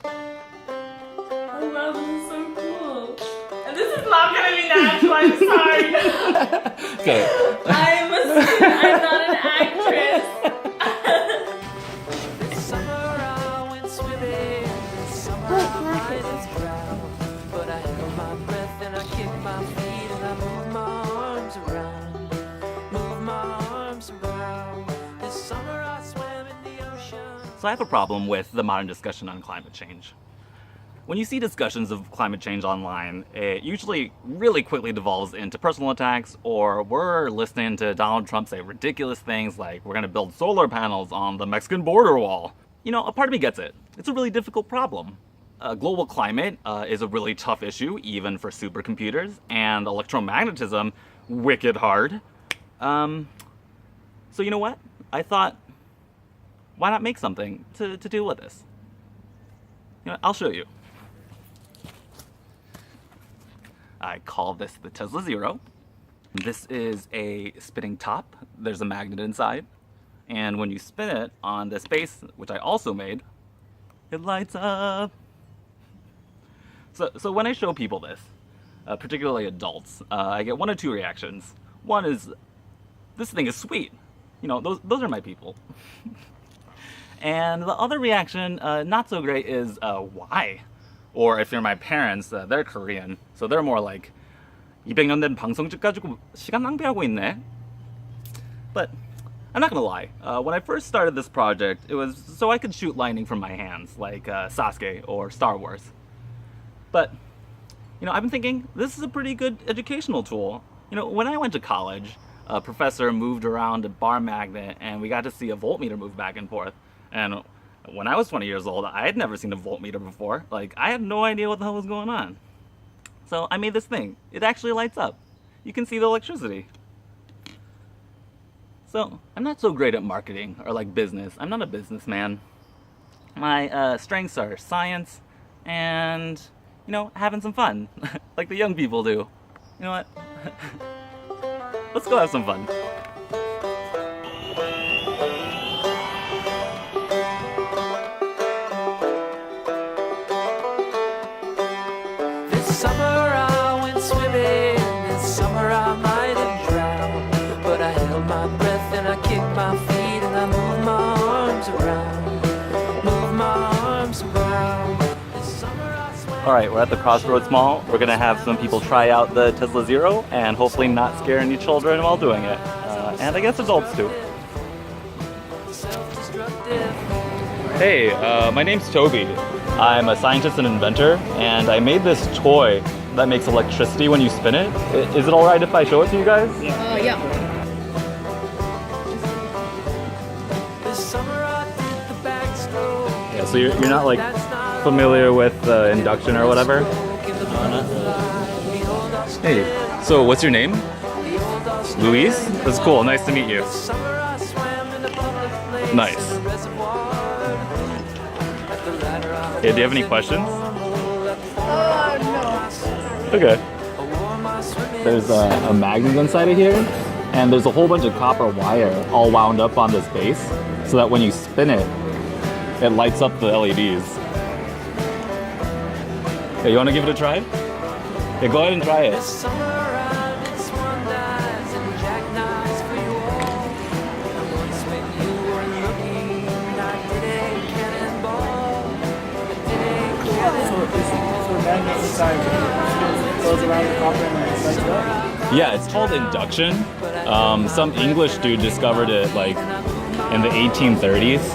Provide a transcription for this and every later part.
Oh wow, this is so cool. And this is not gonna be natural, I'm sorry. Okay. I'm a student, I'm not an actress. This summer I went swimming. This summer I might have drowned. But I held my breath and I kicked my feet and I moved my arms around. Moved my arms around. This summer I swam in the ocean. So I have a problem with the modern discussion on climate change. When you see discussions of climate change online, it usually really quickly devolves into personal attacks, or we're listening to Donald Trump say ridiculous things like we're gonna build solar panels on the Mexican border wall. You know, a part of me gets it. It's a really difficult problem. Global climate is a really tough issue, even for supercomputers, and electromagnetism, wicked hard. So you know what? I thought, why not make something to deal with this? You know, I'll show you. I call this the Tesla Zero. This is a spinning top. There's a magnet inside. And when you spin it on this base, which I also made, it lights up. So when I show people this, particularly adults, I get one of two reactions. One is, this thing is sweet. You know, those are my people. And the other reaction, not so great, is why? Or if you're my parents, they're Korean, so they're more like 200년 된 방송국 가지고 시간 낭비하고 있네. But I'm not gonna lie, when I first started this project, it was so I could shoot lightning from my hands, like Sasuke or Star Wars. But, you know, I've been thinking, this is a pretty good educational tool. You know, when I went to college, a professor moved around a bar magnet and we got to see a voltmeter move back and forth. And when I was 20 years old, I had never seen a voltmeter before. Like, I had no idea what the hell was going on. So I made this thing. It actually lights up. You can see the electricity. So I'm not so great at marketing or like business. I'm not a businessman. My strengths are science and, you know, having some fun, like the young people do. You know what? Let's go have some fun. This summer I went swimming. This summer I might have drowned. But I held my breath and I kicked my feet and I moved my arms around. Moved my arms around. This summer I swam. All right, we're at the Crossroads Mall. We're gonna have some people try out the Tesla Zero and hopefully not scare any children while doing it. And I guess adults too. Self-destructive. Hey, my name's Toby. I'm a scientist and inventor, and I made this toy that makes electricity when you spin it. Is it all right if I show it to you guys? Yeah. This summer I did the backstroke. Yeah, so you're not like familiar with induction or whatever? Hey, so what's your name? Luis? That's cool, nice to meet you. Nice. Hey, do you have any questions? No. Okay. There's a magnet inside of here, and there's a whole bunch of copper wire all wound up on this base, so that when you spin it, it lights up the LEDs. Hey, you want to give it a try? Yeah, go ahead and try it. Goes around the copper and lights it up. Yeah, it's called induction. Some English dude discovered it like in the 1830s,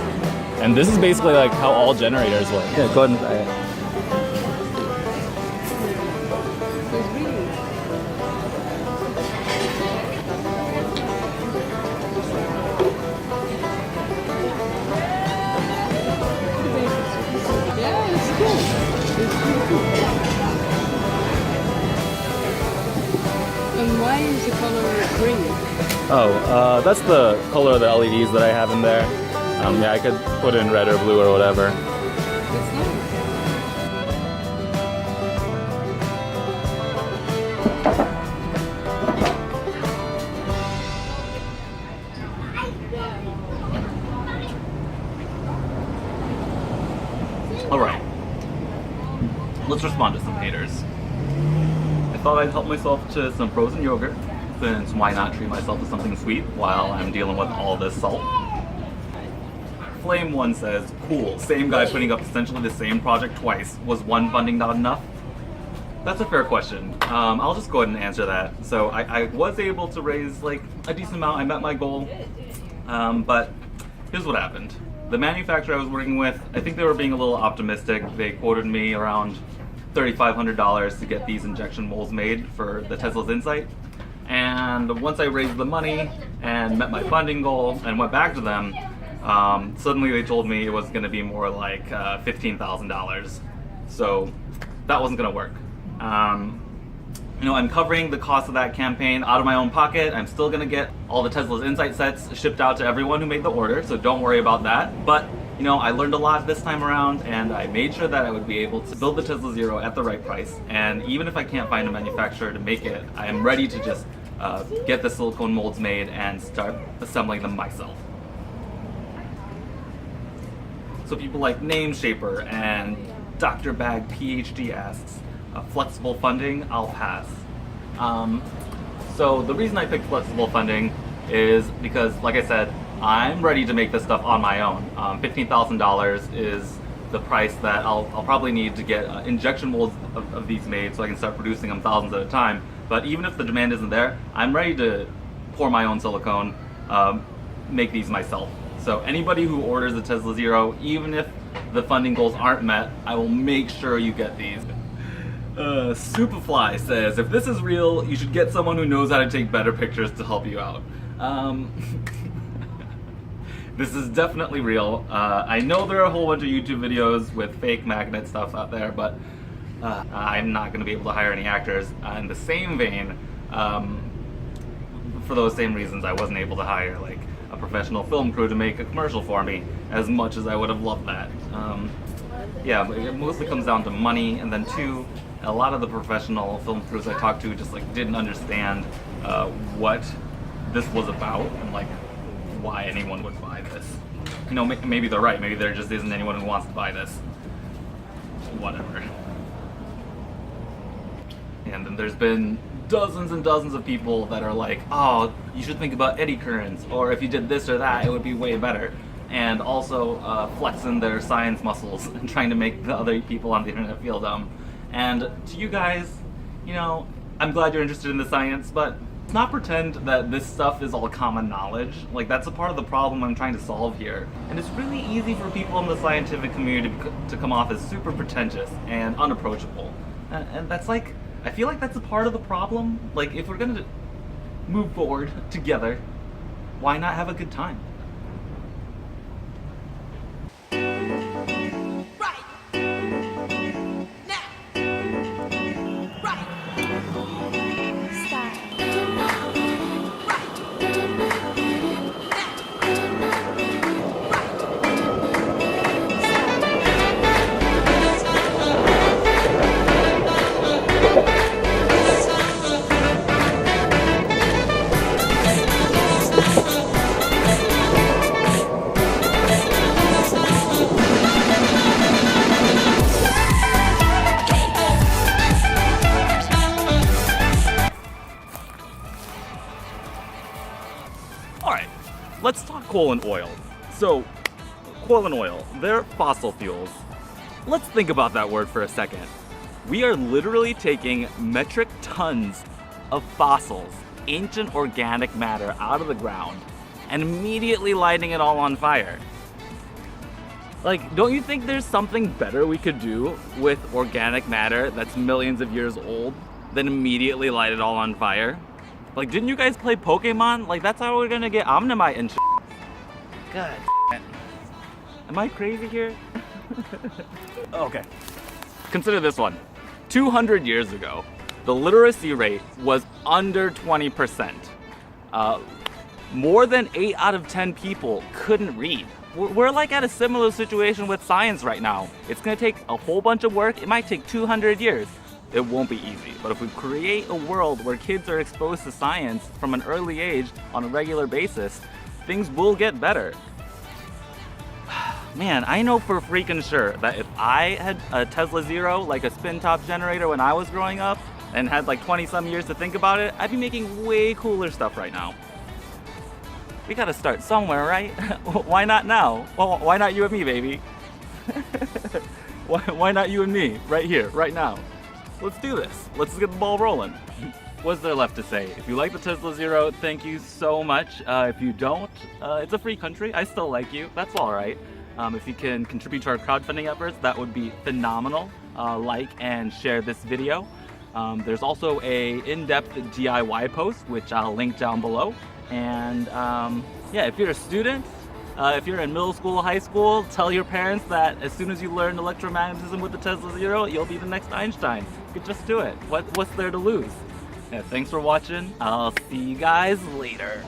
and this is basically like how all generators work. Yeah, go ahead and try it. Yeah, it's cool. It's pretty cool. And why is the color green? Oh, that's the color of the LEDs that I have in there. Yeah, I could put in red or blue or whatever. That's nice. All right. let's respond to some haters. I thought I'd help myself to some frozen yogurt, since why not treat myself to something sweet while I'm dealing with all this salt? Flame 1 says, cool, same guy putting up essentially the same project twice. Was one funding not enough? That's a fair question. I'll just go ahead and answer that. So I was able to raise like a decent amount. I met my goal, but here's what happened. The manufacturer I was working with, I think they were being a little optimistic. They quoted me around $3,500 to get these injection molds made for the Tesla's Insight. And once I raised the money and met my funding goal and went back to them, suddenly they told me it was going to be more like $15,000. So that wasn't going to work. You know, I'm covering the cost of that campaign out of my own pocket. I'm still gonna get all the Tesla's Insight sets shipped out to everyone who made the order, so don't worry about that. But, you know, I learned a lot this time around, and I made sure that I would be able to build the Tesla Zero at the right price. And even if I can't find a manufacturer to make it, I am ready to just get the silicone molds made and start assembling them myself. So people like Nameshaper and Dr. Bag PhD asks, flexible funding, I'll pass. So the reason I picked flexible funding is because, like I said, I'm ready to make this stuff on my own. $15,000 is the price that I'll probably need to get injection molds of these made so I can start producing them thousands at a time. But even if the demand isn't there, I'm ready to pour my own silicone, make these myself. So anybody who orders a Tesla Zero, even if the funding goals aren't met, I will make sure you get these. Superfly says, if this is real, you should get someone who knows how to take better pictures to help you out. This is definitely real. I know there are a whole bunch of YouTube videos with fake magnet stuff out there, but I'm not going to be able to hire any actors. In the same vein, for those same reasons, I wasn't able to hire like a professional film crew to make a commercial for me, as much as I would have loved that. Yeah, but it mostly comes down to money, and then two, a lot of the professional film crews I talked to just like didn't understand what this was about and like why anyone would buy this. You know, maybe they're right. Maybe there just isn't anyone who wants to buy this. Whatever. And then there's been dozens and dozens of people that are like, oh, you should think about eddy currents, or if you did this or that, it would be way better. And also flexing their science muscles and trying to make the other people on the internet feel dumb. And to you guys, you know, I'm glad you're interested in the science, but let's not pretend that this stuff is all common knowledge. Like, that's a part of the problem I'm trying to solve here. And it's really easy for people in the scientific community to come off as super pretentious and unapproachable. And that's like, I feel like that's a part of the problem. Like, if we're gonna move forward together, why not have a good time? Alright, let's talk coal and oil. So, coal and oil, they're fossil fuels. Let's think about that word for a second. We are literally taking metric tons of fossils, ancient organic matter, out of the ground and immediately lighting it all on fire. Like, don't you think there's something better we could do with organic matter that's millions of years old than immediately light it all on fire? Like, didn't you guys play Pokemon? Like, that's how we're gonna get Omnimite and shit. God damn it. Am I crazy here? Okay. Consider this one. 200 years ago, the literacy rate was under 20%. More than 8 out of 10 people couldn't read. We're like at a similar situation with science right now. It's gonna take a whole bunch of work. It might take 200 years. It won't be easy, but if we create a world where kids are exposed to science from an early age on a regular basis, things will get better. Man, I know for freaking sure that if I had a Tesla Zero, like a spin top generator when I was growing up, and had like 20 some years to think about it, I'd be making way cooler stuff right now. We gotta start somewhere, right? Why not now? Well, why not you and me, baby? why not you and me? Right here, right now. Let's do this. Let's get the ball rolling. What's there left to say? If you like the Tesla Zero, thank you so much. If you don't, it's a free country. I still like you. That's all right. If you can contribute to our crowdfunding efforts, that would be phenomenal. Like and share this video. There's also a in-depth DIY post, which I'll link down below. And yeah, if you're a student, if you're in middle school, high school, tell your parents that as soon as you learn electromagnetism with the Tesla Zero, you'll be the next Einstein. You could just do it. What's there to lose? Yeah, thanks for watching. I'll see you guys later.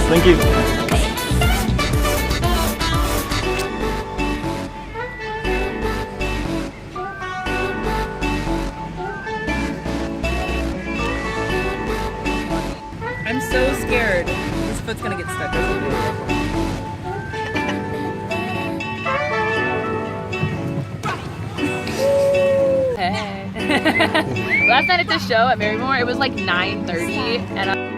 Thank you. I'm so scared. This foot's gonna get stuck. Hey. Last night at the show at Marymore, it was like 9:30 and